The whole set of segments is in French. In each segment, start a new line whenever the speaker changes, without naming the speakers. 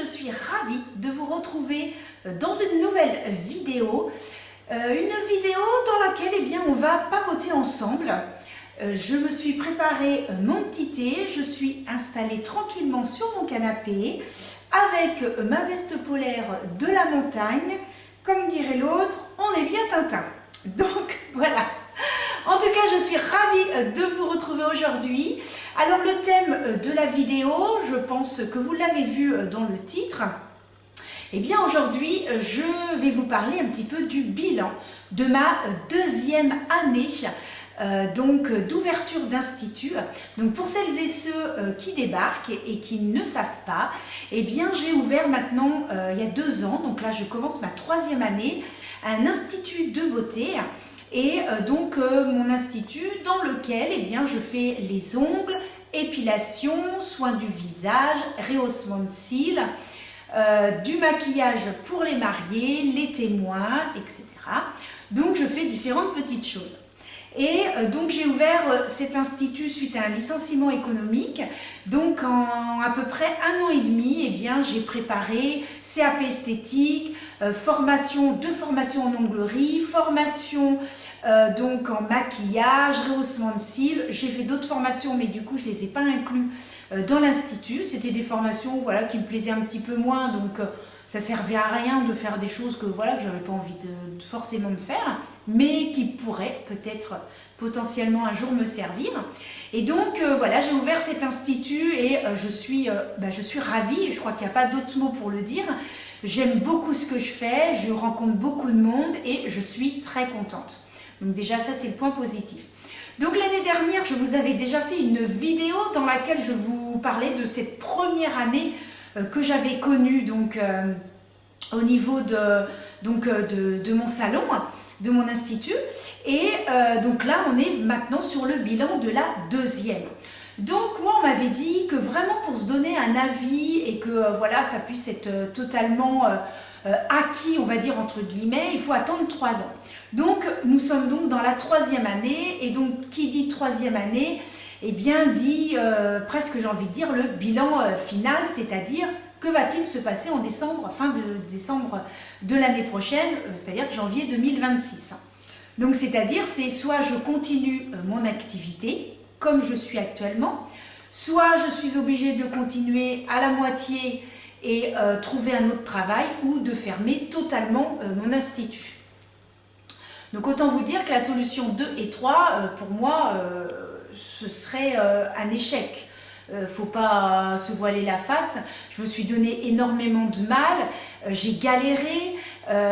je suis ravie de vous retrouver dans une nouvelle vidéo. Une vidéo dans laquelle on va papoter ensemble. Je me suis préparé mon petit thé, je suis installée tranquillement sur mon canapé avec ma veste polaire de la montagne. Comme dirait l'autre, on est bien Tintin. Donc voilà. En tout cas, je suis ravie de vous retrouver aujourd'hui. Alors le thème de la vidéo, je pense que vous l'avez vu dans le titre. Eh bien aujourd'hui, je vais vous parler un petit peu du bilan de ma deuxième année d'ouverture d'institut. Donc pour celles et ceux qui débarquent et qui ne savent pas, eh bien j'ai ouvert maintenant il y a 2 ans, donc là je commence ma 3e année, un institut de beauté. Et mon institut dans lequel je fais les ongles, épilation, soins du visage, rehaussement de cils, du maquillage pour les mariés, les témoins, etc. Donc je fais différentes petites choses. Et donc j'ai ouvert cet institut suite à un licenciement économique. Donc en à peu près 1 an et demi, j'ai préparé CAP esthétique, formation en onglerie, formation en maquillage, rehaussement de cils. J'ai fait d'autres formations, mais du coup je les ai pas inclus dans l'institut. C'était des formations qui me plaisaient un petit peu moins, donc ça servait à rien de faire des choses que j'avais pas envie de forcément de faire, mais qui pourraient peut-être potentiellement un jour me servir. Et donc j'ai ouvert cet institut et je suis ravie. Je crois qu'il n'y a pas d'autre mot pour le dire. J'aime beaucoup ce que je fais, je rencontre beaucoup de monde et je suis très contente. Donc déjà ça c'est le point positif. Donc l'année dernière je vous avais déjà fait une vidéo dans laquelle je vous parlais de cette première année que j'avais connue au niveau de mon salon, de mon institut. Et donc là on est maintenant sur le bilan de la 2e. Donc moi on m'avait dit que vraiment pour se donner un avis et que ça puisse être totalement acquis, on va dire entre guillemets, il faut attendre 3 ans. Donc nous sommes donc dans la 3e année et donc qui dit 3e année dit presque j'ai envie de dire le bilan final, c'est-à-dire que va-t-il se passer en décembre, fin de décembre de l'année prochaine, c'est-à-dire janvier 2026. Donc c'est-à-dire c'est soit je continue mon activité comme je suis actuellement, soit je suis obligée de continuer à la moitié et trouver un autre travail ou de fermer totalement mon institut. Donc autant vous dire que la solution 2 et 3, pour moi, ce serait un échec. Faut pas se voiler la face. Je me suis donné énormément de mal, j'ai galéré.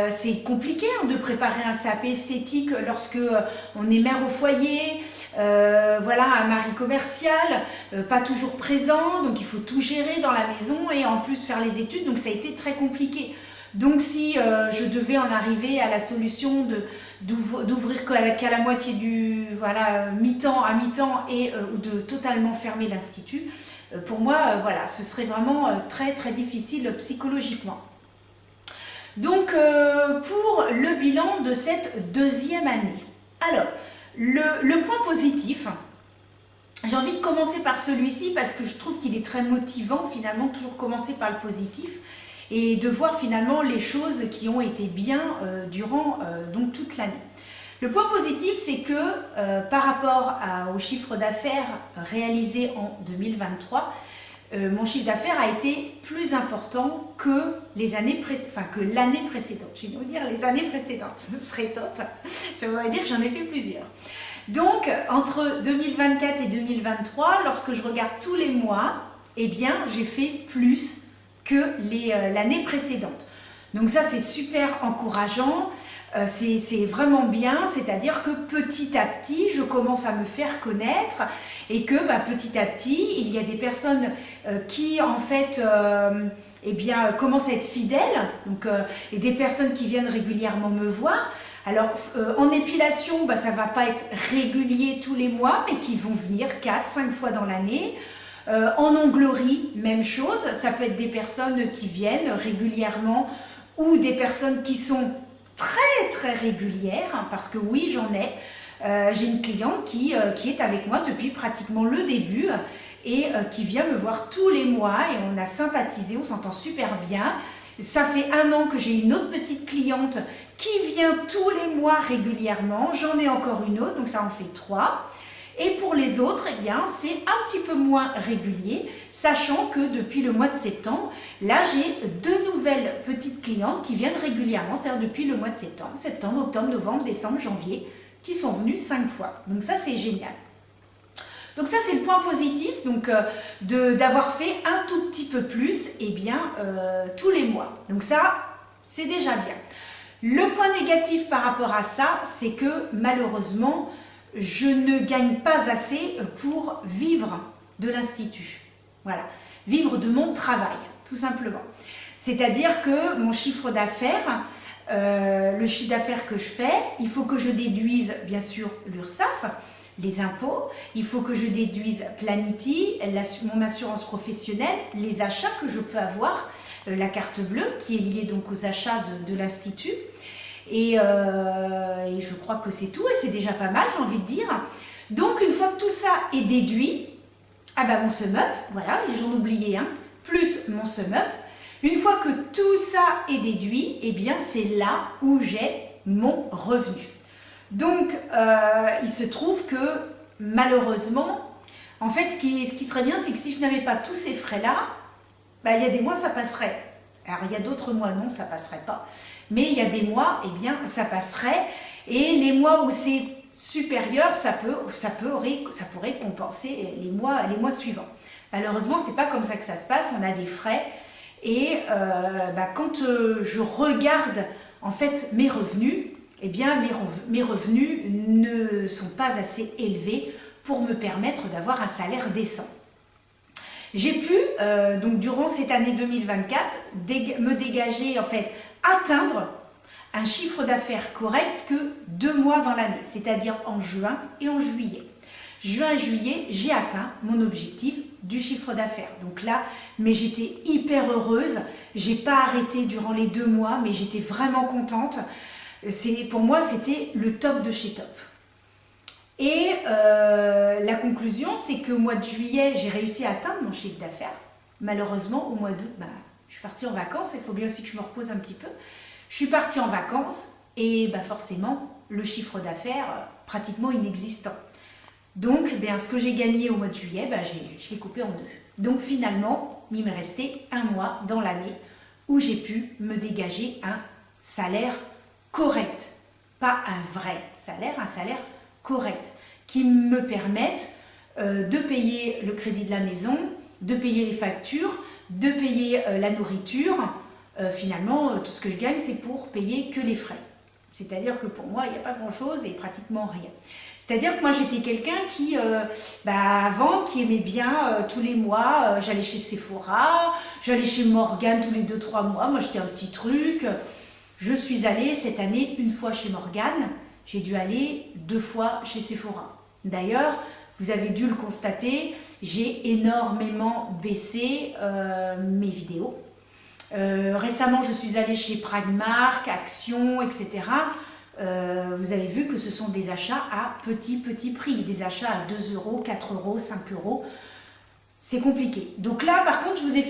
C'est compliqué de préparer un CAP esthétique lorsque on est mère au foyer, un mari commercial, pas toujours présent, donc il faut tout gérer dans la maison et en plus faire les études, donc ça a été très compliqué. Donc si je devais en arriver à la solution d'ouvrir qu'à la moitié du mi-temps à mi-temps et ou de totalement fermer l'institut, pour moi ce serait vraiment très très difficile psychologiquement. Donc pour le bilan de cette 2e année, alors le point positif, j'ai envie de commencer par celui-ci parce que je trouve qu'il est très motivant finalement, toujours commencer par le positif et de voir finalement les choses qui ont été bien durant toute l'année. Le point positif, c'est que par rapport au chiffre d'affaires réalisé en 2023, mon chiffre d'affaires a été plus important que l'année précédente. Je vais vous dire les années précédentes, ce serait top. Ça voudrait dire que j'en ai fait plusieurs. Donc, entre 2024 et 2023, lorsque je regarde tous les mois, j'ai fait plus que l'année précédente. Donc ça, c'est super encourageant. C'est vraiment bien, c'est-à-dire que petit à petit, je commence à me faire connaître et que petit à petit, il y a des personnes qui en fait commencent à être fidèles, et des personnes qui viennent régulièrement me voir. Alors en épilation, ça ne va pas être régulier tous les mois, mais qui vont venir 4-5 fois dans l'année. En onglerie, même chose, ça peut être des personnes qui viennent régulièrement ou des personnes qui sont très très régulières, parce que oui j'en ai. J'ai une cliente qui est avec moi depuis pratiquement le début, et qui vient me voir tous les mois et on a sympathisé, on s'entend super bien. Ça fait 1 an que j'ai une autre petite cliente qui vient tous les mois régulièrement. J'en ai encore une autre, donc ça en fait 3. Et pour les autres, eh bien, c'est un petit peu moins régulier, sachant que depuis le mois de septembre, là, j'ai 2 nouvelles petites clientes qui viennent régulièrement, c'est-à-dire depuis le mois de septembre, octobre, novembre, décembre, janvier, qui sont venues 5 fois. Donc ça, c'est génial. Donc ça, c'est le point positif, donc d'avoir fait un tout petit peu plus, eh bien, tous les mois. Donc ça, c'est déjà bien. Le point négatif par rapport à ça, c'est que malheureusement, je ne gagne pas assez pour vivre de l'Institut. Voilà, vivre de mon travail, tout simplement. C'est-à-dire que mon chiffre d'affaires, le chiffre d'affaires que je fais, il faut que je déduise, bien sûr, l'URSSAF, les impôts, il faut que je déduise Planity, mon assurance professionnelle, les achats que je peux avoir, la carte bleue qui est liée donc aux achats de l'Institut. Et je crois que c'est tout et c'est déjà pas mal, j'ai envie de dire. Donc une fois que tout ça est déduit, ah ben mon sum-up, voilà, j'en oubliais un, plus mon sum-up. Une fois que tout ça est déduit, eh bien c'est là où j'ai mon revenu. Donc il se trouve que malheureusement, en fait ce qui serait bien, c'est que si je n'avais pas tous ces frais-là, ben, il y a des mois ça passerait. Alors il y a d'autres mois non, ça passerait pas. Mais il y a des mois, eh bien, ça passerait. Et les mois où c'est supérieur, ça pourrait compenser les mois suivants. Malheureusement, c'est pas comme ça que ça se passe. On a des frais. Et quand je regarde en fait mes revenus, eh bien, mes revenus ne sont pas assez élevés pour me permettre d'avoir un salaire décent. J'ai pu, donc durant cette année 2024, me dégager, en fait, atteindre un chiffre d'affaires correct que 2 mois dans l'année, c'est-à-dire en juin et en juillet. Juin et juillet, j'ai atteint mon objectif du chiffre d'affaires. Donc là, mais j'étais hyper heureuse. J'ai pas arrêté durant les 2 mois, mais j'étais vraiment contente. Pour moi, c'était le top de chez top. Et la conclusion, c'est qu'au mois de juillet, j'ai réussi à atteindre mon chiffre d'affaires. Malheureusement, au mois d'août, je suis partie en vacances. Il faut bien aussi que je me repose un petit peu. Je suis partie en vacances et forcément, le chiffre d'affaires pratiquement inexistant. Donc, ce que j'ai gagné au mois de juillet, je l'ai coupé en 2. Donc finalement, il me restait 1 mois dans l'année où j'ai pu me dégager un salaire correct. Pas un vrai salaire, un salaire correct, qui me permette de payer le crédit de la maison, de payer les factures, de payer la nourriture. Finalement, tout ce que je gagne, c'est pour payer que les frais. C'est-à-dire que pour moi, il n'y a pas grand-chose et pratiquement rien. C'est-à-dire que moi, j'étais quelqu'un qui, avant, qui aimait bien tous les mois, j'allais chez Sephora, j'allais chez Morgane tous les 2-3 mois. Moi, j'étais un petit truc. Je suis allée cette année 1 fois chez Morgane. J'ai dû aller 2 fois chez Sephora. D'ailleurs, vous avez dû le constater, j'ai énormément baissé mes vidéos. Récemment, je suis allée chez Primark, Action, etc. Vous avez vu que ce sont des achats à petit prix, des achats à 2 €, 4 €, 5 €. C'est compliqué. Donc là, par contre, je vais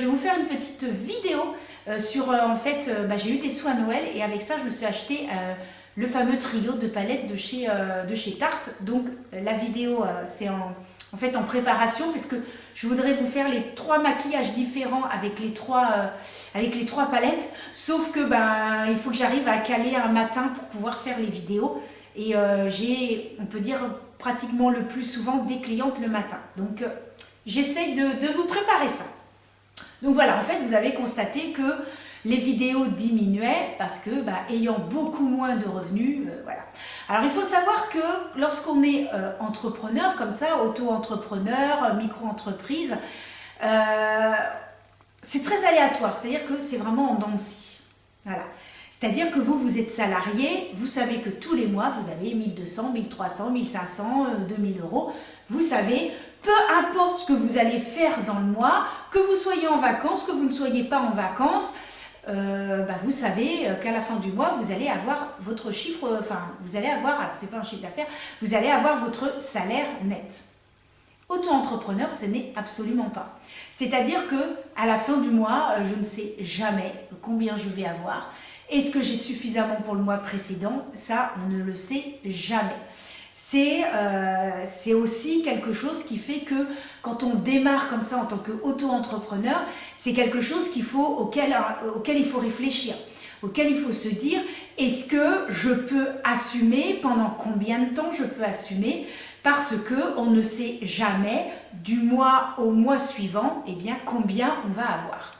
vous faire une petite vidéo sur, j'ai eu des sous à Noël et avec ça, je me suis acheté le fameux trio de palettes de chez Tarte. Donc la vidéo, c'est en fait en préparation puisque je voudrais vous faire les 3 maquillages différents avec les 3 palettes. Sauf que il faut que j'arrive à caler un matin pour pouvoir faire les vidéos. Et j'ai, on peut dire, pratiquement le plus souvent des clientes le matin. Donc j'essaie de vous préparer ça. Donc voilà, en fait, vous avez constaté que les vidéos diminuaient parce que, ayant beaucoup moins de revenus, voilà. Alors, il faut savoir que lorsqu'on est entrepreneur comme ça, auto-entrepreneur, micro-entreprise, c'est très aléatoire, c'est-à-dire que c'est vraiment en dents de scie. Voilà. C'est-à-dire que vous êtes salarié, vous savez que tous les mois, vous avez 1200, 1300, 1500, 2000 €. Vous savez, peu importe ce que vous allez faire dans le mois, que vous soyez en vacances, que vous ne soyez pas en vacances, vous savez qu'à la fin du mois, vous allez avoir votre chiffre, alors c'est pas un chiffre d'affaires, vous allez avoir votre salaire net. Auto-entrepreneur, ce n'est absolument pas. C'est-à-dire que à la fin du mois, je ne sais jamais combien je vais avoir. Est-ce que j'ai suffisamment pour le mois précédent? Ça, on ne le sait jamais. C'est aussi quelque chose qui fait que quand on démarre comme ça en tant qu'auto-entrepreneur, c'est quelque chose auquel il faut réfléchir, auquel il faut se dire, est-ce que je peux assumer, pendant combien de temps je peux assumer, parce qu'on ne sait jamais du mois au mois suivant, eh bien, combien on va avoir.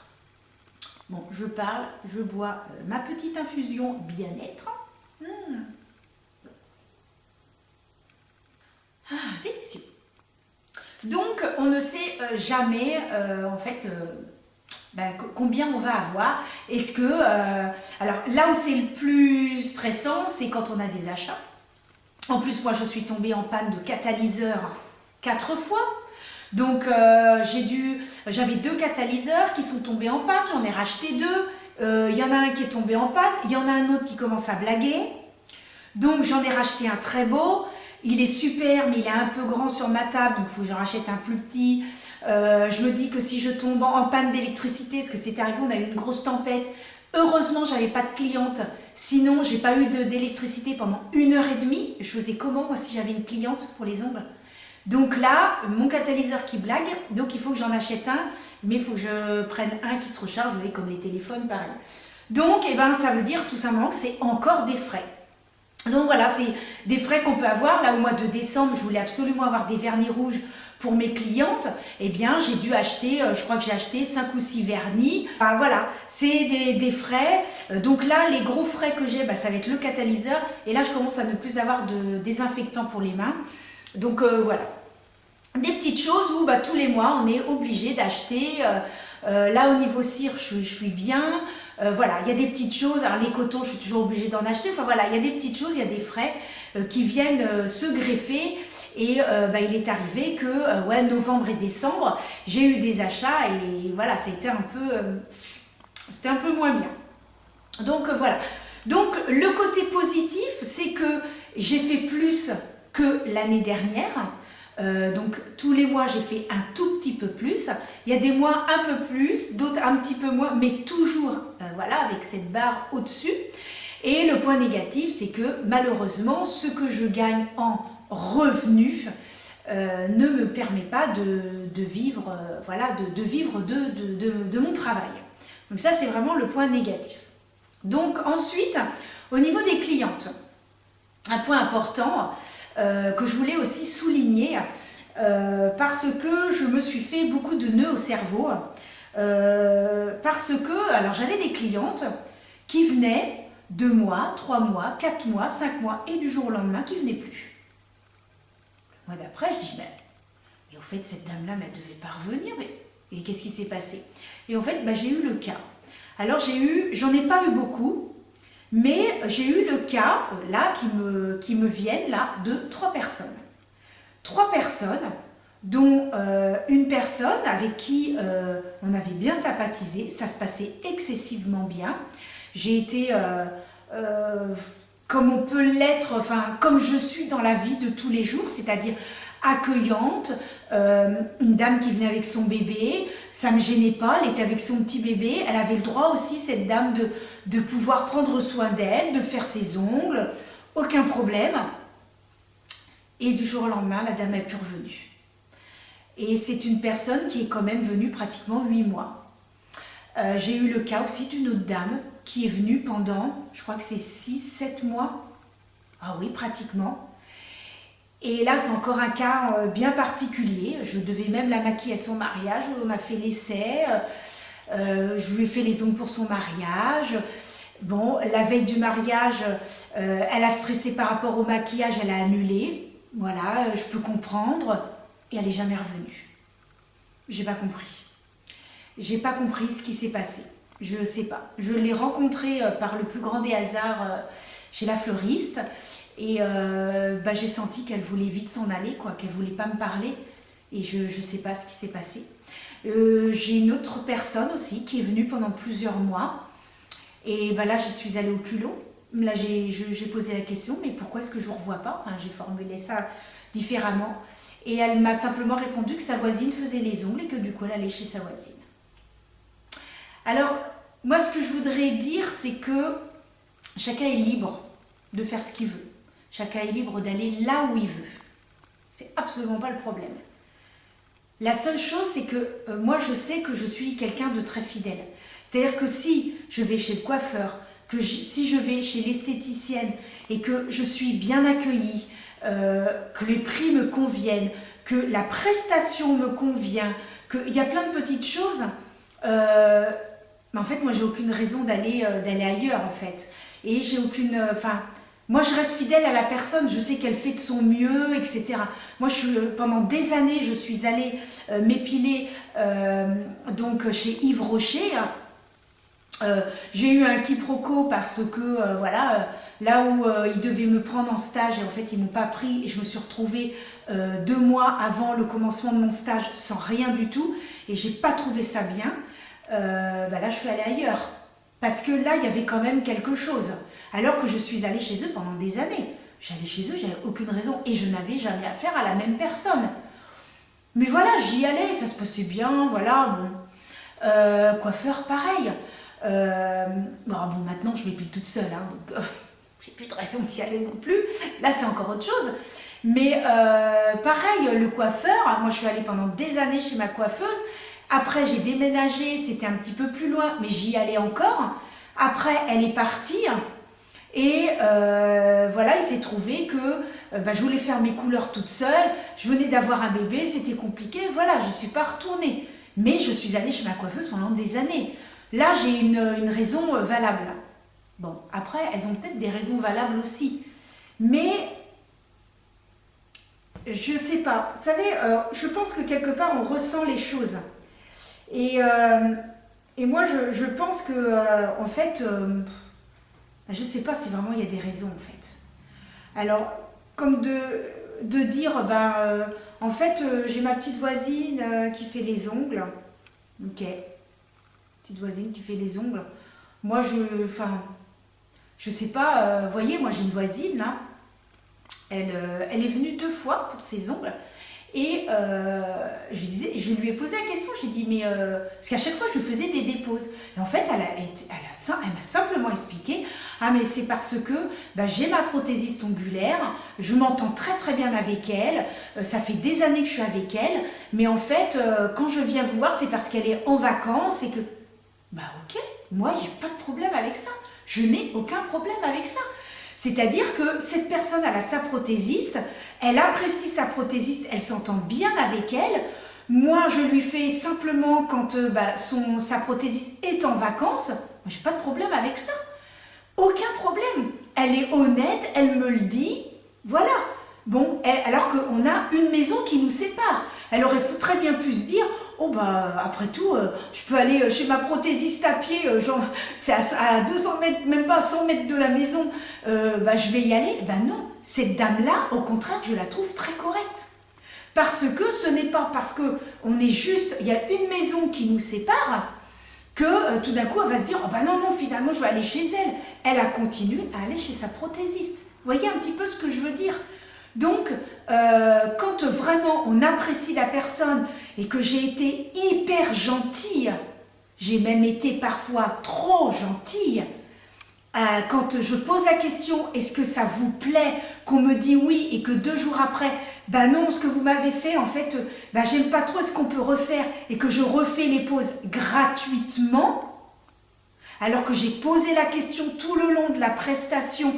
Bon, je parle, je bois ma petite infusion bien-être. Ah, délicieux. Donc, on ne sait jamais, en fait, combien on va avoir. Est-ce que... alors, là où c'est le plus stressant, c'est quand on a des achats. En plus, moi, je suis tombée en panne de catalyseur 4 fois. Donc, j'avais 2 catalyseurs qui sont tombés en panne. J'en ai racheté 2. Il y en a un qui est tombé en panne. Il y en a un autre qui commence à blaguer. Donc, j'en ai racheté un très beau. Il est super, mais il est un peu grand sur ma table. Donc, il faut que j'en rachète un plus petit. Je me dis que si je tombe en panne d'électricité, parce que c'est arrivé, on a eu une grosse tempête. Heureusement, j'avais pas de cliente. Sinon, j'ai pas eu d'électricité pendant 1h30. Je faisais comment, moi, si j'avais une cliente pour les ongles? Donc là, mon catalyseur qui blague, donc il faut que j'en achète un, mais il faut que je prenne un qui se recharge, vous voyez, comme les téléphones, pareil. Donc, ça veut dire tout simplement que c'est encore des frais. Donc voilà, c'est des frais qu'on peut avoir. Là, au mois de décembre, je voulais absolument avoir des vernis rouges pour mes clientes. Eh bien, j'ai dû acheter, je crois que j'ai acheté 5 ou 6 vernis. Enfin, voilà, c'est des frais. Donc là, les gros frais que j'ai, ça va être le catalyseur. Et là, je commence à ne plus avoir de désinfectant pour les mains. Donc voilà, des petites choses où tous les mois on est obligé d'acheter. Là au niveau cire, je suis bien. Voilà, il y a des petites choses. Alors les cotons, je suis toujours obligée d'en acheter. Enfin voilà, il y a des petites choses, il y a des frais qui viennent se greffer. Et il est arrivé que novembre et décembre, j'ai eu des achats et voilà, c'était un peu moins bien. Donc voilà. Donc le côté positif, c'est que j'ai fait plus que l'année dernière. Donc tous les mois j'ai fait un tout petit peu plus. Il y a des mois un peu plus, d'autres un petit peu moins, mais toujours voilà, avec cette barre au-dessus. Et le point négatif, c'est que malheureusement ce que je gagne en revenus ne me permet pas de vivre, de vivre de mon travail. Donc ça, c'est vraiment le point négatif. Donc ensuite, au niveau des clientes, un point important que je voulais aussi souligner parce que je me suis fait beaucoup de nœuds au cerveau parce que, alors j'avais des clientes qui venaient 2 mois, 3 mois, 4 mois, 5 mois et du jour au lendemain qui ne venaient plus. Le mois d'après, je dis, mais au fait cette dame-là, elle ne devait pas revenir, mais qu'est-ce qui s'est passé? Et en fait, j'ai eu le cas. Alors j'en ai pas eu beaucoup, mais j'ai eu le cas, là, qui me viennent, là, de 3 personnes. 3 personnes, dont une personne avec qui on avait bien sympathisé, ça se passait excessivement bien. J'ai été, comme on peut l'être, enfin, comme je suis dans la vie de tous les jours, c'est-à-dire accueillante, une dame qui venait avec son bébé, ça ne me gênait pas, elle était avec son petit bébé, elle avait le droit aussi, cette dame, de pouvoir prendre soin d'elle, de faire ses ongles, aucun problème. Et du jour au lendemain, la dame n'est plus revenue. Et c'est une personne qui est quand même venue pratiquement 8 mois. J'ai eu le cas aussi d'une autre dame qui est venue pendant, je crois que c'est 6-7 mois. Ah oui, pratiquement. Et là, c'est encore un cas bien particulier. Je devais même la maquiller à son mariage. On a fait l'essai. Je lui ai fait les ongles pour son mariage. Bon, la veille du mariage, elle a stressé par rapport au maquillage. Elle a annulé. Voilà, je peux comprendre. Et elle n'est jamais revenue. J'ai pas compris. J'ai pas compris ce qui s'est passé. Je sais pas. Je l'ai rencontrée par le plus grand des hasards chez la fleuriste. Et j'ai senti qu'elle voulait vite s'en aller, qu'elle voulait pas me parler. Et je ne sais pas ce qui s'est passé. J'ai une autre personne aussi qui est venue pendant plusieurs mois. Et là, je suis allée au culot. Là, j'ai posé la question, mais pourquoi est-ce que je ne vous revois pas? J'ai formulé ça différemment. Et elle m'a simplement répondu que sa voisine faisait les ongles et que du coup, elle allait chez sa voisine. Alors, moi, ce que je voudrais dire, c'est que chacun est libre de faire ce qu'il veut. Chacun est libre d'aller là où il veut. C'est absolument pas le problème. La seule chose, c'est que moi, je sais que je suis quelqu'un de très fidèle. C'est-à-dire que si je vais chez le coiffeur, si je vais chez l'esthéticienne et que je suis bien accueillie, que les prix me conviennent, que la prestation me convient, qu'il y a plein de petites choses, mais en fait, moi, j'ai aucune raison d'aller ailleurs, en fait. Et j'ai aucune... moi, je reste fidèle à la personne, je sais qu'elle fait de son mieux, etc. Moi, pendant des années, je suis allée m'épiler donc chez Yves Rocher. J'ai eu un quiproquo parce que, là où ils devaient me prendre en stage, et en fait, ils ne m'ont pas pris, et je me suis retrouvée 2 mois avant le commencement de mon stage sans rien du tout, et j'ai pas trouvé ça bien. Là, je suis allée ailleurs. Parce que là, il y avait quand même quelque chose. Alors que je suis allée chez eux pendant des années. J'allais chez eux, j'avais aucune raison. Et je n'avais jamais affaire à la même personne. Mais voilà, j'y allais, ça se passait bien, voilà. Bon. Coiffeur, pareil. Maintenant, je m'épile toute seule. Donc, j'ai plus de raison d'y aller non plus. Là, c'est encore autre chose. Mais pareil, le coiffeur, moi, je suis allée pendant des années chez ma coiffeuse. Après, j'ai déménagé, c'était un petit peu plus loin, mais j'y allais encore. Après, elle est partie. Et il s'est trouvé que je voulais faire mes couleurs toute seule. Je venais d'avoir un bébé, c'était compliqué. Voilà, je ne suis pas retournée. Mais je suis allée chez ma coiffeuse pendant des années. Là, j'ai une raison valable. Bon, après, elles ont peut-être des raisons valables aussi. Mais, je ne sais pas. Vous savez, je pense que quelque part, on ressent les choses. Et moi, je pense que, en fait, je ne sais pas si vraiment il y a des raisons, en fait. Alors, comme de dire, en fait, j'ai ma petite voisine qui fait les ongles. Ok. Petite voisine qui fait les ongles. Moi, je sais pas, vous voyez, moi j'ai une voisine, là. Elle est venue 2 fois pour ses ongles. Et je lui ai posé la question, j'ai dit, mais parce qu'à chaque fois je lui faisais des déposes. Et en fait, elle m'a simplement expliqué, mais c'est parce que j'ai ma prothésiste ongulaire, je m'entends très très bien avec elle, ça fait des années que je suis avec elle, mais en fait, quand je viens vous voir, c'est parce qu'elle est en vacances et que, ok, moi j'ai pas de problème avec ça, je n'ai aucun problème avec ça. C'est-à-dire que cette personne, elle a sa prothésiste, elle apprécie sa prothésiste, elle s'entend bien avec elle. Moi, je lui fais simplement quand sa prothésiste est en vacances. Moi, j'ai pas de problème avec ça. Aucun problème. Elle est honnête, elle me le dit. Voilà. Bon, alors qu'on a une maison qui nous sépare. Elle aurait très bien pu se dire, après tout, je peux aller chez ma prothésiste à pied, c'est à 200 mètres, même pas à 100 mètres de la maison, je vais y aller. Non, cette dame-là, au contraire, je la trouve très correcte. Parce que ce n'est pas parce qu'on est juste, il y a une maison qui nous sépare, que tout d'un coup, elle va se dire, non, finalement, je vais aller chez elle. Elle a continué à aller chez sa prothésiste. Vous voyez un petit peu ce que je veux dire ? Donc, quand vraiment on apprécie la personne et que j'ai été hyper gentille, j'ai même été parfois trop gentille, quand je pose la question, est-ce que ça vous plaît, qu'on me dit oui et que 2 jours après, non, ce que vous m'avez fait, en fait, j'aime pas trop, est-ce qu'on peut refaire, et que je refais les poses gratuitement, alors que j'ai posé la question tout le long de la prestation.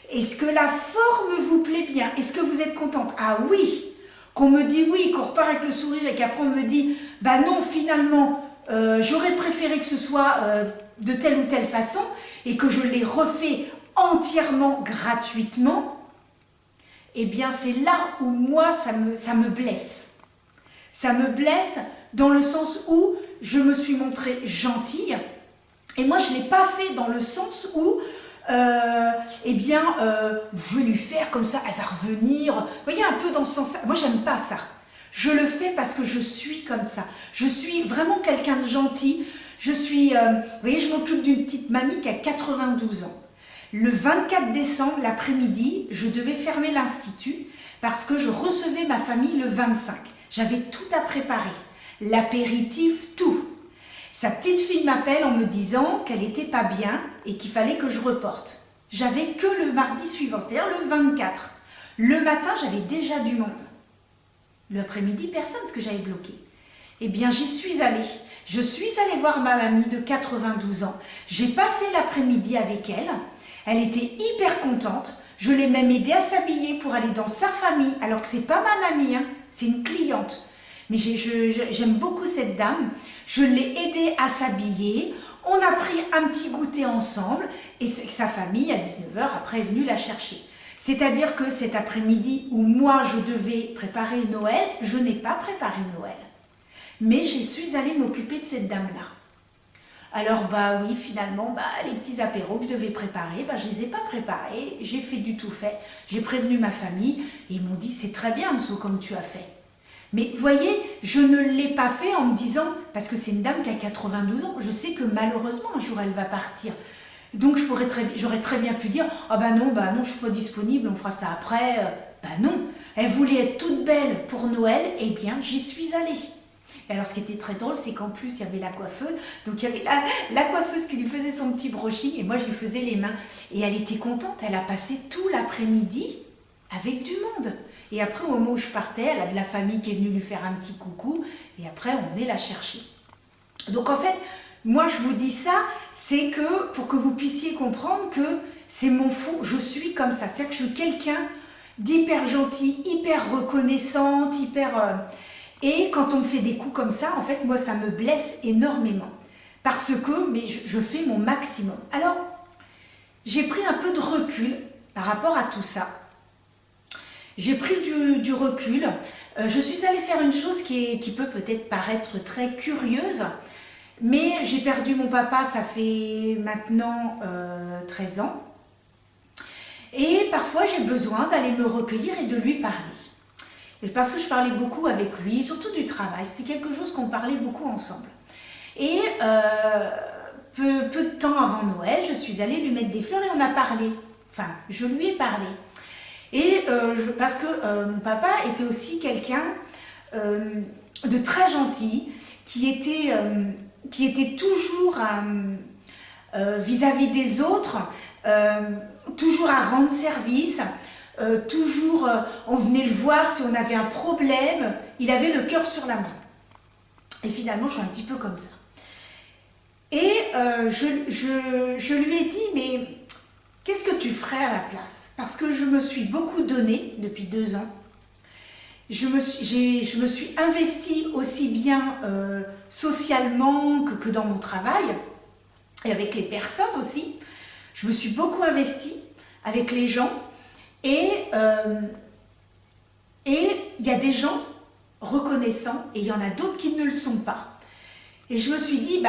Est-ce que la forme vous plaît bien? Est-ce que vous êtes contente? Ah oui! Qu'on me dit oui, qu'on repart avec le sourire et qu'après on me dit non, finalement, j'aurais préféré que ce soit de telle ou telle façon et que je l'ai refait entièrement gratuitement, eh bien c'est là où moi ça me blesse. Ça me blesse dans le sens où je me suis montrée gentille et moi je ne l'ai pas fait dans le sens où je vais lui faire comme ça, elle va revenir. Vous voyez, un peu dans ce sens-là. Moi, j'aime pas ça. Je le fais parce que je suis comme ça. Je suis vraiment quelqu'un de gentil. Vous voyez, je m'occupe d'une petite mamie qui a 92 ans. Le 24 décembre, l'après-midi, je devais fermer l'institut parce que je recevais ma famille le 25. J'avais tout à préparer, l'apéritif, tout. Sa petite fille m'appelle en me disant qu'elle n'était pas bien et qu'il fallait que je reporte. J'avais que le mardi suivant, c'est-à-dire le 24. Le matin, j'avais déjà du monde. L'après-midi, personne, parce que j'avais bloqué. Eh bien, j'y suis allée. Je suis allée voir ma mamie de 92 ans. J'ai passé l'après-midi avec elle. Elle était hyper contente. Je l'ai même aidée à s'habiller pour aller dans sa famille, alors que c'est pas ma mamie, hein, c'est une cliente. Mais j'aime beaucoup cette dame. Je l'ai aidée à s'habiller. On a pris un petit goûter ensemble et sa famille, à 19 h, après est venue la chercher. C'est-à-dire que cet après-midi où moi je devais préparer Noël, je n'ai pas préparé Noël. Mais je suis allée m'occuper de cette dame-là. Alors bah oui, finalement, les petits apéros que je devais préparer, je ne les ai pas préparés, j'ai fait du tout fait. J'ai prévenu ma famille et ils m'ont dit c'est très bien Anso comme tu as fait. Mais vous voyez, je ne l'ai pas fait en me disant, parce que c'est une dame qui a 92 ans, je sais que malheureusement un jour elle va partir. Donc j'aurais très bien pu dire, non, je ne suis pas disponible, on fera ça après. Non, elle voulait être toute belle pour Noël, et bien j'y suis allée. Et alors ce qui était très drôle, c'est qu'en plus il y avait la coiffeuse, donc il y avait la coiffeuse qui lui faisait son petit brushing, et moi je lui faisais les mains. Et elle était contente, elle a passé tout l'après-midi avec du monde. Et après, au moment où je partais, elle a de la famille qui est venue lui faire un petit coucou. Et après, on venait la chercher. Donc en fait, moi je vous dis ça, c'est que pour que vous puissiez comprendre que c'est mon fond, je suis comme ça. C'est-à-dire que je suis quelqu'un d'hyper gentil, hyper reconnaissante, Et quand on me fait des coups comme ça, en fait, moi ça me blesse énormément. Parce que je fais mon maximum. Alors, j'ai pris un peu de recul par rapport à tout ça. J'ai pris du recul. Je suis allée faire une chose qui peut peut-être paraître très curieuse, mais j'ai perdu mon papa, ça fait maintenant 13 ans. Et parfois, j'ai besoin d'aller me recueillir et de lui parler. Et parce que je parlais beaucoup avec lui, surtout du travail. C'était quelque chose qu'on parlait beaucoup ensemble. Et peu de temps avant Noël, je suis allée lui mettre des fleurs et on a parlé. Enfin, je lui ai parlé. Et parce que mon papa était aussi quelqu'un de très gentil, qui était toujours vis-à-vis des autres, toujours à rendre service, toujours on venait le voir si on avait un problème, il avait le cœur sur la main. Et finalement, je suis un petit peu comme ça. Et je lui ai dit, mais qu'est-ce que tu ferais à ma place? Parce que je me suis beaucoup donnée depuis 2 ans. Je me suis investie aussi bien socialement que dans mon travail et avec les personnes aussi. Je me suis beaucoup investie avec les gens et il y a des gens reconnaissants et il y en a d'autres qui ne le sont pas. Et je me suis dit,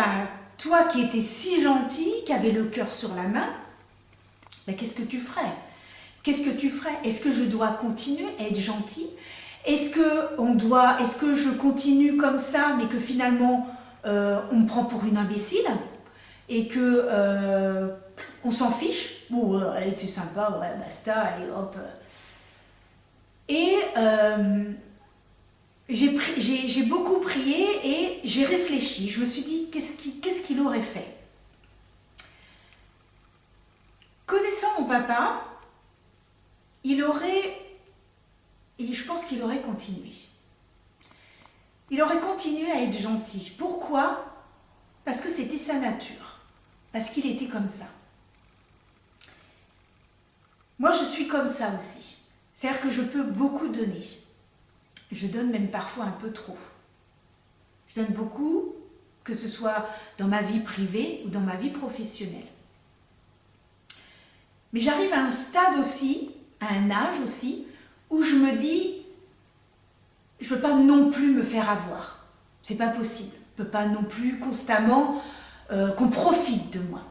toi qui étais si gentil, qui avais le cœur sur la main, qu'est-ce que tu ferais? Qu'est-ce que tu ferais? Est-ce que je dois continuer à être gentil? Est-ce que je continue comme ça, mais que finalement, on me prend pour une imbécile? Et que on s'en fiche? Bon, allez, tu es sympa, ouais, basta, allez, hop. Et j'ai beaucoup prié et j'ai réfléchi. Je me suis dit, qu'est-ce qu'il aurait fait? Connaissant mon papa, je pense qu'il aurait continué. Il aurait continué à être gentil. Pourquoi? Parce que c'était sa nature. Parce qu'il était comme ça. Moi, je suis comme ça aussi. C'est-à-dire que je peux beaucoup donner. Je donne même parfois un peu trop. Je donne beaucoup, que ce soit dans ma vie privée ou dans ma vie professionnelle. Mais j'arrive à un stade aussi, à un âge aussi, où je me dis, je ne peux pas non plus me faire avoir. C'est pas possible. Je ne peux pas non plus constamment qu'on profite de moi.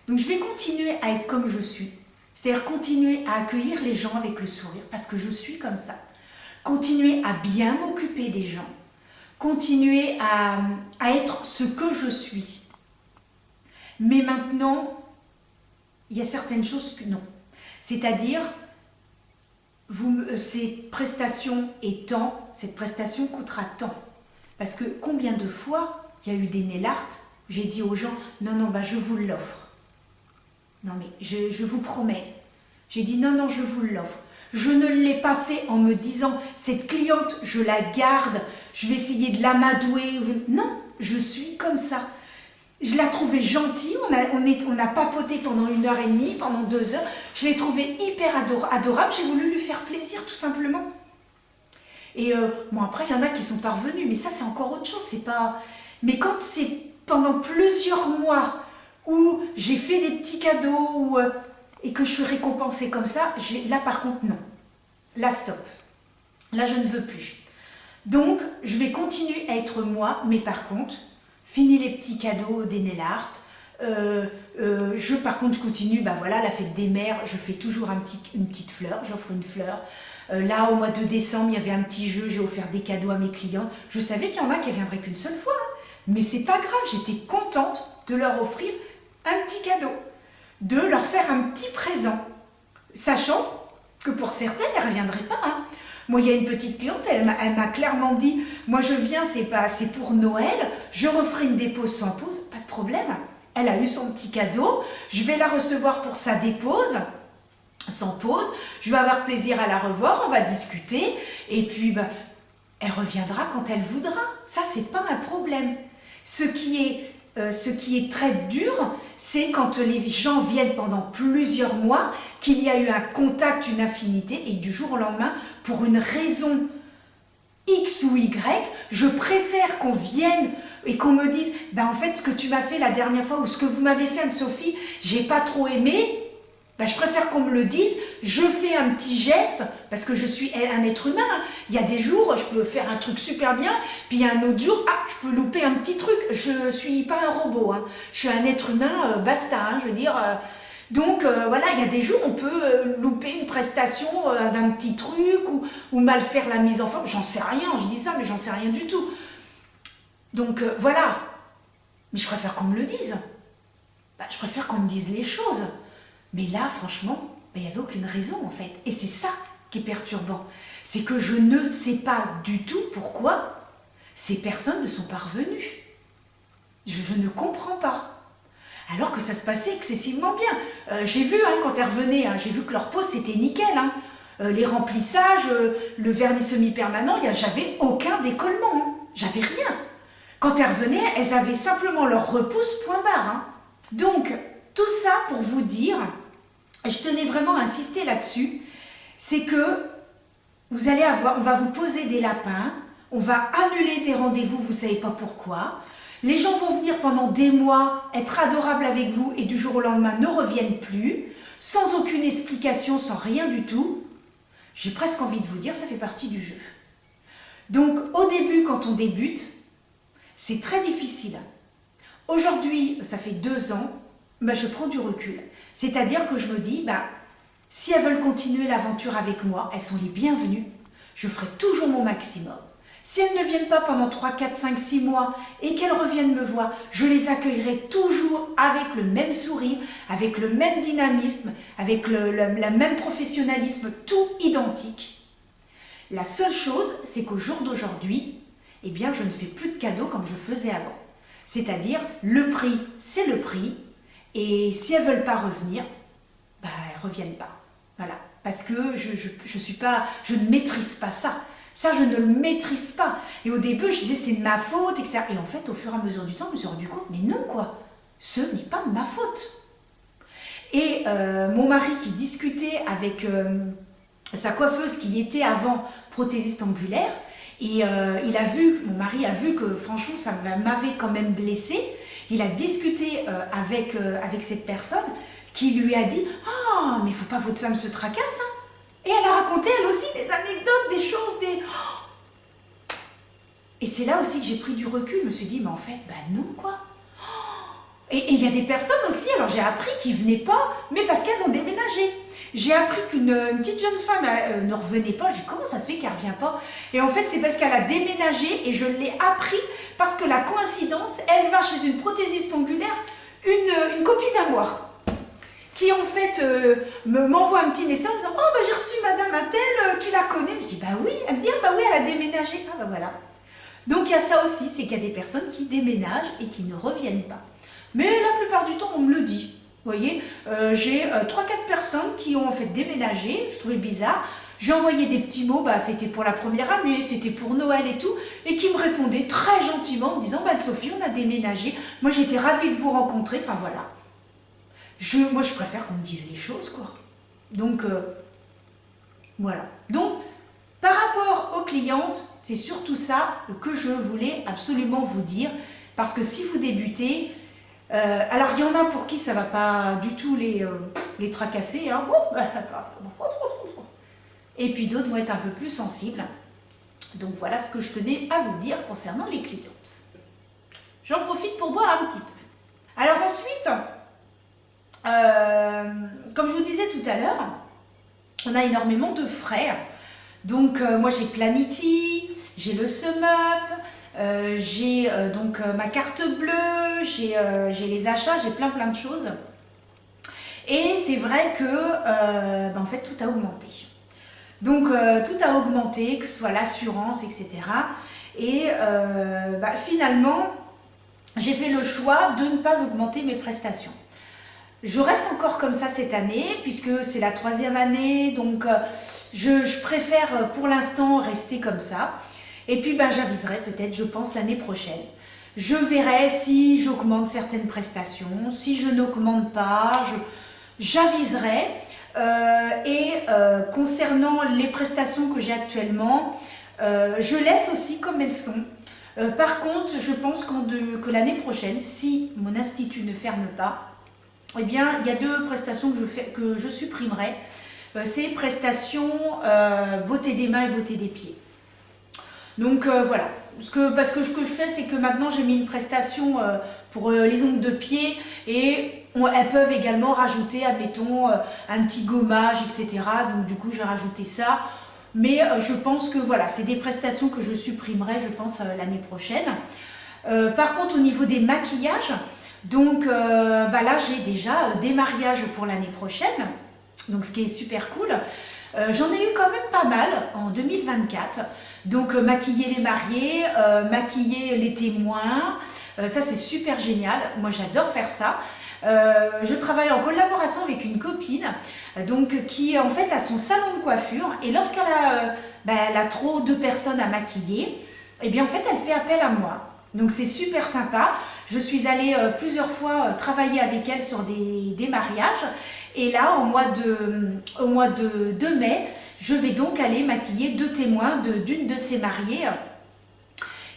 Donc je vais continuer à être comme je suis. C'est-à-dire continuer à accueillir les gens avec le sourire, parce que je suis comme ça. Continuer à bien m'occuper des gens. Continuer à être ce que je suis. Mais maintenant, il y a certaines choses que non. C'est-à-dire, cette prestation est tant, cette prestation coûtera tant. Parce que combien de fois il y a eu des nail art, j'ai dit aux gens, non, non, bah, je vous l'offre. Non mais je vous promets. J'ai dit non, non, je vous l'offre. Je ne l'ai pas fait en me disant, cette cliente, je la garde, je vais essayer de l'amadouer. Non, je suis comme ça. Je la trouvais gentille, on a papoté pendant 1h30, pendant 2 heures. Je l'ai trouvée hyper adorable, j'ai voulu lui faire plaisir tout simplement. Et bon, après, il y en a qui sont parvenus, mais ça, c'est encore autre chose. C'est pas... Mais quand c'est pendant plusieurs mois où j'ai fait des petits cadeaux et que je suis récompensée comme ça, là, par contre, non. Là, stop. Là, je ne veux plus. Donc, je vais continuer à être moi, mais par contre, fini les petits cadeaux des nail art. Par contre, je continue, bah voilà, la fête des mères, je fais toujours une petite fleur, j'offre une fleur. Là, au mois de décembre, il y avait un petit jeu, j'ai offert des cadeaux à mes clients. Je savais qu'il y en a qui ne viendraient qu'une seule fois, hein. Mais c'est pas grave, j'étais contente de leur offrir un petit cadeau, de leur faire un petit présent, sachant que pour certaines, elles ne reviendraient pas, hein. Moi, il y a une petite cliente, elle m'a clairement dit, moi je viens, c'est pour Noël, je referai une dépose sans pause, pas de problème. Elle a eu son petit cadeau, je vais la recevoir pour sa dépose, sans pause, je vais avoir plaisir à la revoir, on va discuter, et puis bah, elle reviendra quand elle voudra. Ça, c'est pas un problème. Ce qui est très dur, c'est quand les gens viennent pendant plusieurs mois, qu'il y a eu un contact, une affinité, et du jour au lendemain, pour une raison X ou Y, je préfère qu'on vienne et qu'on me dise, ben en fait, ce que tu m'as fait la dernière fois, ou ce que vous m'avez fait, Anne-Sophie, j'ai pas trop aimé. Ben, je préfère qu'on me le dise, je fais un petit geste, parce que je suis un être humain. Hein. Il y a des jours, je peux faire un truc super bien, puis il y a un autre jour, je peux louper un petit truc. Je ne suis pas un robot, hein. Je suis un être humain, basta, hein, je veux dire. Donc voilà, il y a des jours, on peut louper une prestation d'un petit truc, ou mal faire la mise en forme. J'en sais rien, je dis ça, mais j'en sais rien du tout. Donc voilà, mais je préfère qu'on me le dise. Ben, je préfère qu'on me dise les choses. Mais là, franchement, il n'y avait aucune raison en fait. Et c'est ça qui est perturbant. C'est que je ne sais pas du tout pourquoi ces personnes ne sont pas revenues. Je ne comprends pas. Alors que ça se passait excessivement bien. J'ai vu, hein, quand elles revenaient, hein, j'ai vu que leur pose c'était nickel. Hein. Les remplissages, le vernis semi-permanent, j'avais aucun décollement. Hein. J'avais rien. Quand elles revenaient, elles avaient simplement leur repousse point barre. Hein. Donc, tout ça pour vous dire, et je tenais vraiment à insister là-dessus, c'est que vous allez avoir, on va vous poser des lapins, on va annuler des rendez-vous, vous ne savez pas pourquoi. Les gens vont venir pendant des mois, être adorables avec vous et du jour au lendemain ne reviennent plus, sans aucune explication, sans rien du tout. J'ai presque envie de vous dire, ça fait partie du jeu. Donc au début, quand on débute, c'est très difficile. Aujourd'hui, ça fait 2 ans, je prends du recul. C'est-à-dire que je me dis, si elles veulent continuer l'aventure avec moi, elles sont les bienvenues. Je ferai toujours mon maximum. Si elles ne viennent pas pendant 3, 4, 5, 6 mois et qu'elles reviennent me voir, je les accueillerai toujours avec le même sourire, avec le même dynamisme, avec le même professionnalisme, tout identique. La seule chose, c'est qu'au jour d'aujourd'hui, je ne fais plus de cadeaux comme je faisais avant. C'est-à-dire, le prix, c'est le prix. Et si elles ne veulent pas revenir, elles ne reviennent pas. Voilà. Parce que je ne maîtrise pas ça. Ça, je ne le maîtrise pas. Et au début, je disais, c'est de ma faute, etc. Et en fait, au fur et à mesure du temps, je me suis rendu compte, mais non, quoi. Ce n'est pas de ma faute. Et mon mari qui discutait avec sa coiffeuse qui était avant prothésiste angulaire, et mon mari a vu que franchement, ça m'avait quand même blessée. Il a discuté avec cette personne qui lui a dit « Ah, mais il ne faut pas que votre femme se tracasse. Hein. » Et elle a raconté, elle aussi, des anecdotes, des choses, Oh. Et c'est là aussi que j'ai pris du recul. Je me suis dit « Mais en fait, non, quoi. » Et il y a des personnes aussi, alors j'ai appris qu'ils ne venaient pas, mais parce qu'elles ont déménagé. J'ai appris qu'une petite jeune femme ne revenait pas. J'ai dit, comment ça se fait qu'elle ne revient pas? Et en fait, c'est parce qu'elle a déménagé et je l'ai appris parce que la coïncidence, elle va chez une prothésiste angulaire, une copine à moi, qui en fait m'envoie un petit message en disant « Oh, bah, j'ai reçu Madame Attel, tu la connais ?» Je dis « Bah oui ». Elle me dit « Ah bah oui, elle a déménagé. » Ah bah voilà. Donc il y a ça aussi, c'est qu'il y a des personnes qui déménagent et qui ne reviennent pas. Mais la plupart du temps, on me le dit. Vous voyez, j'ai 3-4 personnes qui ont en fait déménagé, je trouvais bizarre. J'ai envoyé des petits mots, bah, c'était pour la première année, c'était pour Noël et tout, et qui me répondaient très gentiment en me disant « Bah Sophie, on a déménagé, moi j'étais ravie de vous rencontrer », enfin voilà. Moi je préfère qu'on me dise les choses, quoi. Donc, voilà. Donc, par rapport aux clientes, c'est surtout ça que je voulais absolument vous dire, parce que si vous débutez, alors il y en a pour qui ça ne va pas du tout les tracasser, hein. Et puis d'autres vont être un peu plus sensibles. Donc voilà ce que je tenais à vous dire concernant les clientes. J'en profite pour boire un petit peu. Alors ensuite, comme je vous disais tout à l'heure, on a énormément de frais. Donc moi j'ai Planity, j'ai le SumUp, j'ai donc ma carte bleue, j'ai les achats, j'ai plein de choses. Et c'est vrai que en fait tout a augmenté. Donc tout a augmenté, que ce soit l'assurance, etc. Et finalement, j'ai fait le choix de ne pas augmenter mes prestations. Je reste encore comme ça cette année, puisque c'est la 3e année, donc je préfère pour l'instant rester comme ça. Et puis j'aviserai peut-être, je pense, l'année prochaine. Je verrai si j'augmente certaines prestations, si je n'augmente pas, j'aviserai. Concernant les prestations que j'ai actuellement, je laisse aussi comme elles sont. Par contre, je pense que l'année prochaine, si mon institut ne ferme pas, eh bien, il y a 2 prestations que je supprimerai. C'est prestations beauté des mains et beauté des pieds. Donc voilà. Parce que ce que je fais, c'est que maintenant j'ai mis une prestation pour les ongles de pied et elles peuvent également rajouter, admettons, un petit gommage, etc. Donc du coup, j'ai rajouté ça. Mais je pense que voilà, c'est des prestations que je supprimerai, je pense, l'année prochaine. Par contre, au niveau des maquillages, donc là, j'ai déjà des mariages pour l'année prochaine. Donc ce qui est super cool. J'en ai eu quand même pas mal en 2024. Donc maquiller les mariés, maquiller les témoins, ça c'est super génial. Moi j'adore faire ça. Je travaille en collaboration avec une copine donc, qui en fait a son salon de coiffure et lorsqu'elle a trop de personnes à maquiller, et bien en fait elle fait appel à moi. Donc c'est super sympa. Je suis allée plusieurs fois travailler avec elle sur des mariages. Et là, au mois de mai, je vais donc aller maquiller 2 témoins d'une de ses mariées.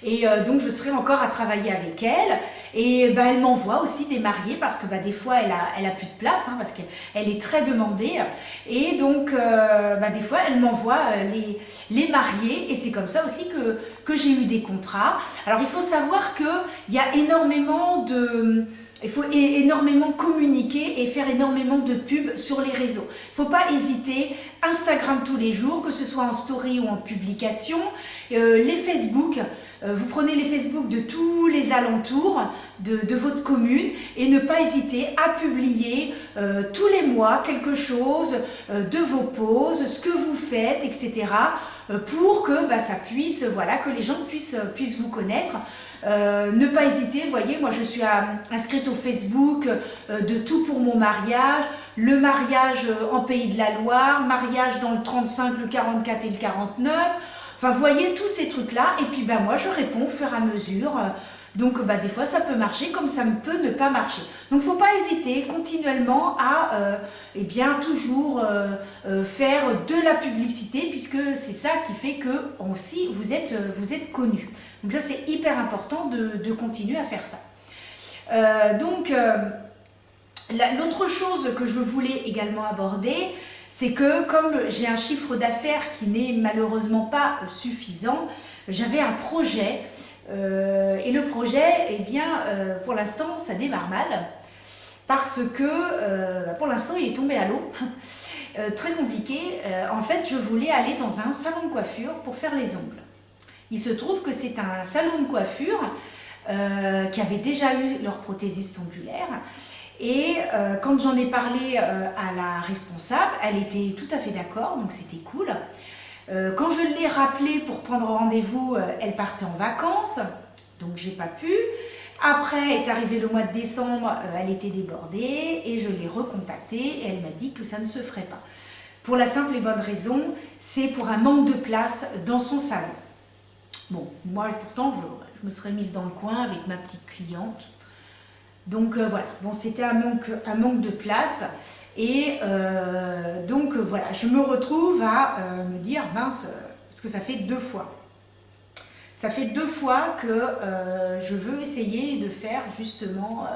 Et donc, je serai encore à travailler avec elle. Et elle m'envoie aussi des mariés parce que des fois, elle a plus de place, hein, parce qu'elle est très demandée. Et donc, des fois, elle m'envoie les mariés. Et c'est comme ça aussi que j'ai eu des contrats. Alors, il faut savoir qu'il y a énormément de... Il faut énormément communiquer et faire énormément de pubs sur les réseaux. Il ne faut pas hésiter, Instagram tous les jours, que ce soit en story ou en publication, les Facebook, vous prenez les Facebook de tous les alentours de votre commune et ne pas hésiter à publier tous les mois quelque chose de vos poses, ce que vous faites, etc. Pour que ça puisse, voilà, que les gens puissent vous connaître. Ne pas hésiter, vous voyez, moi je suis inscrite au Facebook de Tout pour mon mariage, le mariage en Pays de la Loire, mariage dans le 35, le 44 et le 49, enfin vous voyez tous ces trucs-là, et puis moi je réponds au fur et à mesure, donc des fois ça peut marcher comme ça peut ne pas marcher. Donc il ne faut pas hésiter continuellement à toujours faire de la publicité, puisque c'est ça qui fait que aussi vous êtes connu. Donc ça c'est hyper important de continuer à faire ça. L'autre chose que je voulais également aborder, c'est que comme j'ai un chiffre d'affaires qui n'est malheureusement pas suffisant, j'avais un projet et le projet, pour l'instant ça démarre mal parce que pour l'instant il est tombé à l'eau. Très compliqué. En fait, je voulais aller dans un salon de coiffure pour faire les ongles. Il se trouve que c'est un salon de coiffure qui avait déjà eu leur prothésiste ongulaire Et quand j'en ai parlé à la responsable, elle était tout à fait d'accord, donc c'était cool. Quand je l'ai rappelée pour prendre rendez-vous, elle partait en vacances, donc j'ai pas pu. Après est arrivé le mois de décembre, elle était débordée et je l'ai recontactée et elle m'a dit que ça ne se ferait pas. Pour la simple et bonne raison, c'est pour un manque de place dans son salon. Bon, moi pourtant je me serais mise dans le coin avec ma petite cliente. Donc voilà, bon, c'était un manque de place. Et donc voilà, je me retrouve à me dire, mince, parce que ça fait 2 fois. Ça fait 2 fois que je veux essayer de faire justement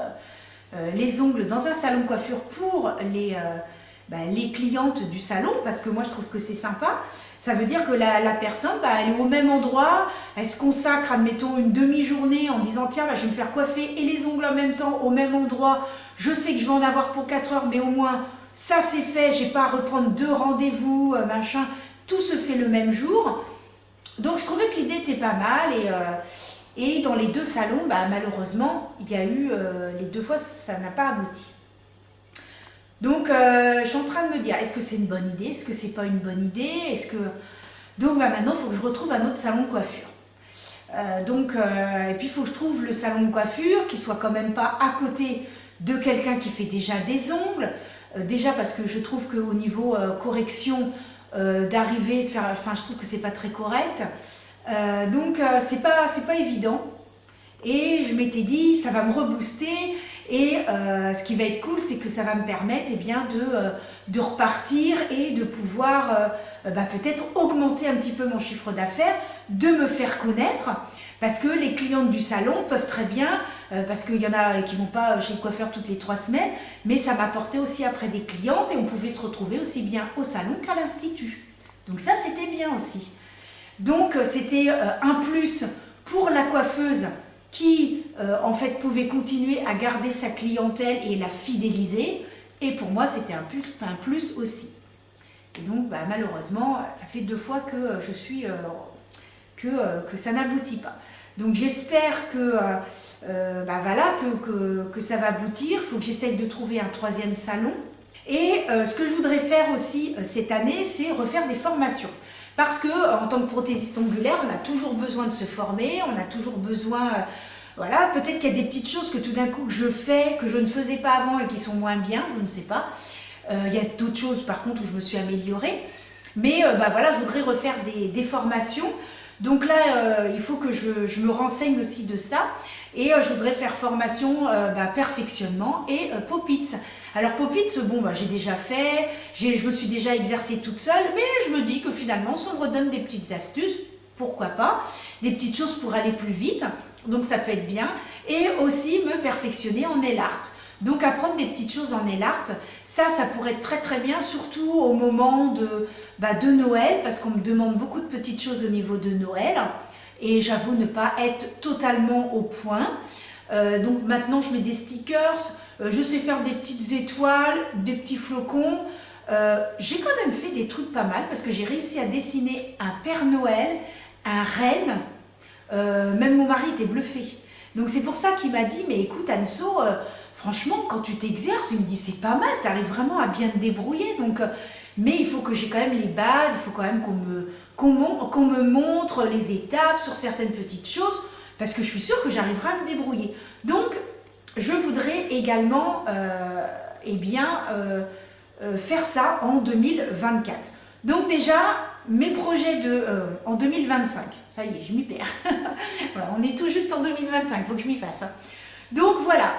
les ongles dans un salon de coiffure pour les clientes du salon, parce que moi je trouve que c'est sympa. Ça veut dire que la personne, elle est au même endroit, elle se consacre, admettons, une demi-journée en disant tiens, je vais me faire coiffer et les ongles en même temps au même endroit. Je sais que je vais en avoir pour 4 heures, mais au moins ça c'est fait, j'ai pas à reprendre 2 rendez-vous, machin. Tout se fait le même jour. Donc je trouvais que l'idée était pas mal et dans les 2 salons, malheureusement, il y a eu les 2 fois ça n'a pas abouti. Donc je suis en train de me dire, est-ce que c'est une bonne idée? Est-ce que c'est pas une bonne idée? Donc maintenant il faut que je retrouve un autre salon de coiffure. Et puis il faut que je trouve le salon de coiffure qui soit quand même pas à côté de quelqu'un qui fait déjà des ongles. Déjà parce que je trouve qu'au niveau correction d'arriver, de faire, je trouve que c'est pas très correct. Donc c'est pas évident. Et je m'étais dit, ça va me rebooster. Et ce qui va être cool, c'est que ça va me permettre de repartir et de pouvoir peut-être augmenter un petit peu mon chiffre d'affaires, de me faire connaître. Parce que les clientes du salon peuvent très bien, parce qu'il y en a qui ne vont pas chez le coiffeur toutes les 3 semaines, mais ça m'apportait aussi après des clientes et on pouvait se retrouver aussi bien au salon qu'à l'institut. Donc ça, c'était bien aussi. Donc c'était un plus pour la coiffeuse qui en fait pouvait continuer à garder sa clientèle et la fidéliser. Et pour moi, c'était un plus aussi. Et donc malheureusement, ça fait 2 fois que je suis... que ça n'aboutit pas. Donc j'espère que ça va aboutir. Il faut que j'essaye de trouver un 3e salon. Et ce que je voudrais faire aussi cette année, c'est refaire des formations. Parce que en tant que prothésiste ongulaire, on a toujours besoin de se former, on a toujours besoin... peut-être qu'il y a des petites choses que tout d'un coup que je fais, que je ne faisais pas avant et qui sont moins bien, je ne sais pas. Il y a d'autres choses par contre où je me suis améliorée. Mais je voudrais refaire des formations. Donc là, il faut que je me renseigne aussi de ça. Et je voudrais faire formation perfectionnement et Poppits. Alors Poppits, j'ai déjà fait, je me suis déjà exercée toute seule, mais je me dis que finalement, si on me redonne des petites astuces, pourquoi pas, des petites choses pour aller plus vite, donc ça peut être bien. Et aussi me perfectionner en nail art. Donc apprendre des petites choses en nail art, ça pourrait être très très bien, surtout au moment de Noël, parce qu'on me demande beaucoup de petites choses au niveau de Noël, et j'avoue ne pas être totalement au point. Donc maintenant je mets des stickers, je sais faire des petites étoiles, des petits flocons. J'ai quand même fait des trucs pas mal, parce que j'ai réussi à dessiner un Père Noël, un renne, même mon mari était bluffé. Donc c'est pour ça qu'il m'a dit, mais écoute Anso, franchement, quand tu t'exerces, il me dit c'est pas mal, tu arrives vraiment à bien te débrouiller. Donc, mais il faut que j'ai quand même les bases, il faut quand même qu'on me montre les étapes sur certaines petites choses, parce que je suis sûre que j'arriverai à me débrouiller. Donc, je voudrais également faire ça en 2024. Donc déjà, mes projets en 2025, ça y est, je m'y perds. Voilà, on est tout juste en 2025, il faut que je m'y fasse. Donc voilà.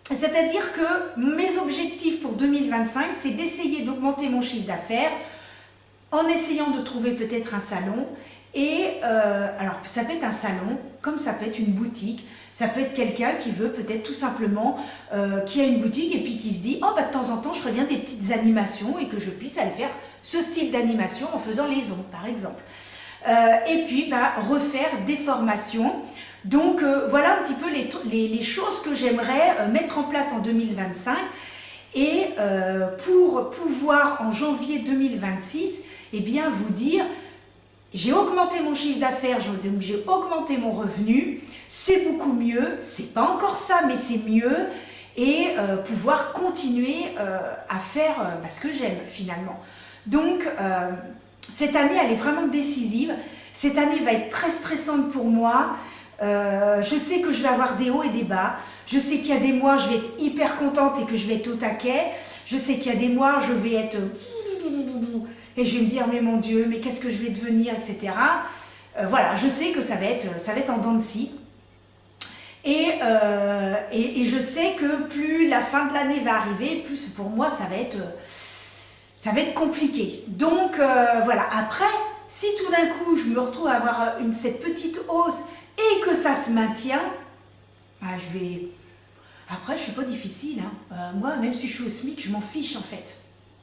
C'est-à-dire que mes objectifs pour 2025, c'est d'essayer d'augmenter mon chiffre d'affaires en essayant de trouver peut-être un salon. Et alors, ça peut être un salon, comme ça peut être une boutique. Ça peut être quelqu'un qui veut peut-être tout simplement, qui a une boutique et puis qui se dit « Oh, de temps en temps, je ferais bien des petites animations et que je puisse aller faire ce style d'animation en faisant les ongles, par exemple. » Et puis, refaire des formations. Donc voilà un petit peu les choses que j'aimerais mettre en place en 2025 et pour pouvoir en janvier 2026 vous dire j'ai augmenté mon chiffre d'affaires, donc j'ai augmenté mon revenu, c'est beaucoup mieux, c'est pas encore ça mais c'est mieux et pouvoir continuer à faire ce que j'aime finalement. Donc cette année elle est vraiment décisive, cette année va être très stressante pour moi. Je sais que je vais avoir des hauts et des bas, je sais qu'il y a des mois je vais être hyper contente et que je vais être au taquet, je sais qu'il y a des mois je vais être et je vais me dire mais mon Dieu, mais qu'est-ce que je vais devenir, etc. Voilà, je sais que ça va être en dents de scie. Et je sais que plus la fin de l'année va arriver, plus pour moi ça va être compliqué. Donc voilà, après, si tout d'un coup je me retrouve à avoir cette petite hausse et que ça se maintient, après je suis pas difficile, hein. Moi même si je suis au SMIC, je m'en fiche en fait.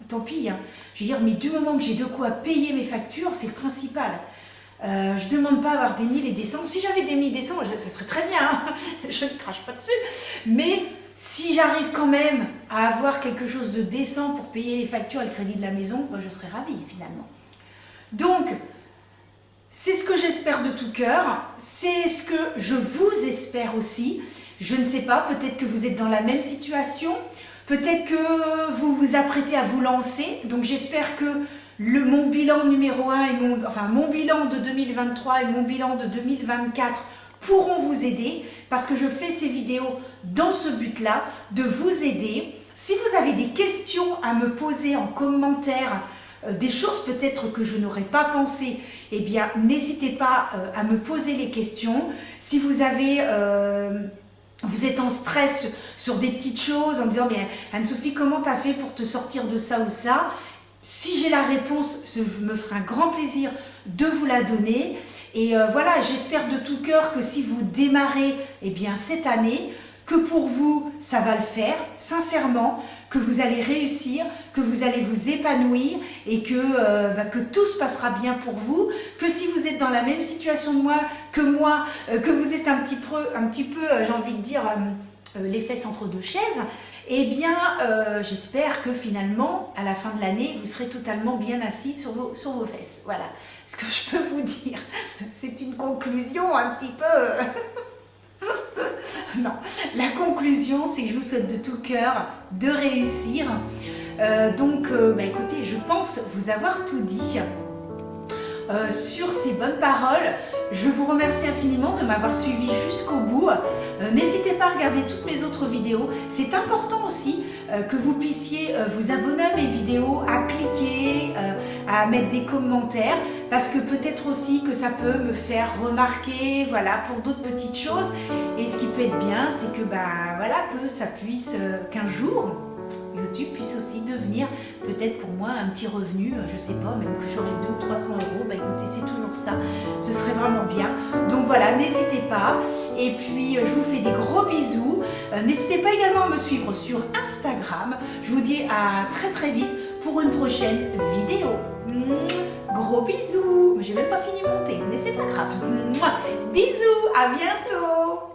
Tant pis, hein. Je veux dire, mais du moment que j'ai de quoi payer mes factures, c'est le principal. Je ne demande pas à avoir des 1000 et des 100. Si j'avais des 1000 et des 100, ce serait très bien, hein. Je ne crache pas dessus. Mais si j'arrive quand même à avoir quelque chose de décent pour payer les factures et le crédit de la maison, je serais ravie finalement. Donc, c'est ce que j'espère de tout cœur. C'est ce que je vous espère aussi. Je ne sais pas, peut-être que vous êtes dans la même situation. Peut-être que vous vous apprêtez à vous lancer. Donc, j'espère que mon bilan numéro 1 et mon bilan de 2023 et mon bilan de 2024 pourront vous aider parce que je fais ces vidéos dans ce but-là, de vous aider. Si vous avez des questions à me poser en commentaire, des choses peut-être que je n'aurais pas pensé, eh bien n'hésitez pas à me poser les questions. Si vous avez... vous êtes en stress sur des petites choses en me disant mais Anne-Sophie, comment tu as fait pour te sortir de ça ou ça? Si j'ai la réponse, je me ferai un grand plaisir de vous la donner. Et voilà, j'espère de tout cœur que si vous démarrez cette année, que pour vous, ça va le faire, sincèrement, que vous allez réussir, que vous allez vous épanouir et que tout se passera bien pour vous, que si vous êtes dans la même situation que moi, que vous êtes un petit peu j'ai envie de dire, les fesses entre deux chaises, eh bien, j'espère que finalement, à la fin de l'année, vous serez totalement bien assis sur vos fesses. Voilà ce que je peux vous dire. C'est une conclusion un petit peu... Non, la conclusion, c'est que je vous souhaite de tout cœur de réussir. Donc, écoutez, je pense vous avoir tout dit. Sur ces bonnes paroles, je vous remercie infiniment de m'avoir suivi jusqu'au bout. N'hésitez pas à regarder toutes mes autres vidéos. C'est important aussi que vous puissiez vous abonner à mes vidéos, à cliquer, à mettre des commentaires, parce que peut-être aussi que ça peut me faire remarquer, voilà, pour d'autres petites choses. Et ce qui peut être bien, c'est que que ça puisse qu'un jour YouTube puisse aussi devenir peut-être pour moi un petit revenu, je sais pas, même que j'aurai 200 ou 300 euros, écoutez, c'est toujours ça, ce serait vraiment bien. Donc voilà, n'hésitez pas, et puis je vous fais des gros bisous. N'hésitez pas également à me suivre sur Instagram. Je vous dis à très très vite pour une prochaine vidéo. Gros bisous. J'ai même pas fini de monter, mais c'est pas grave. Bisous, à bientôt.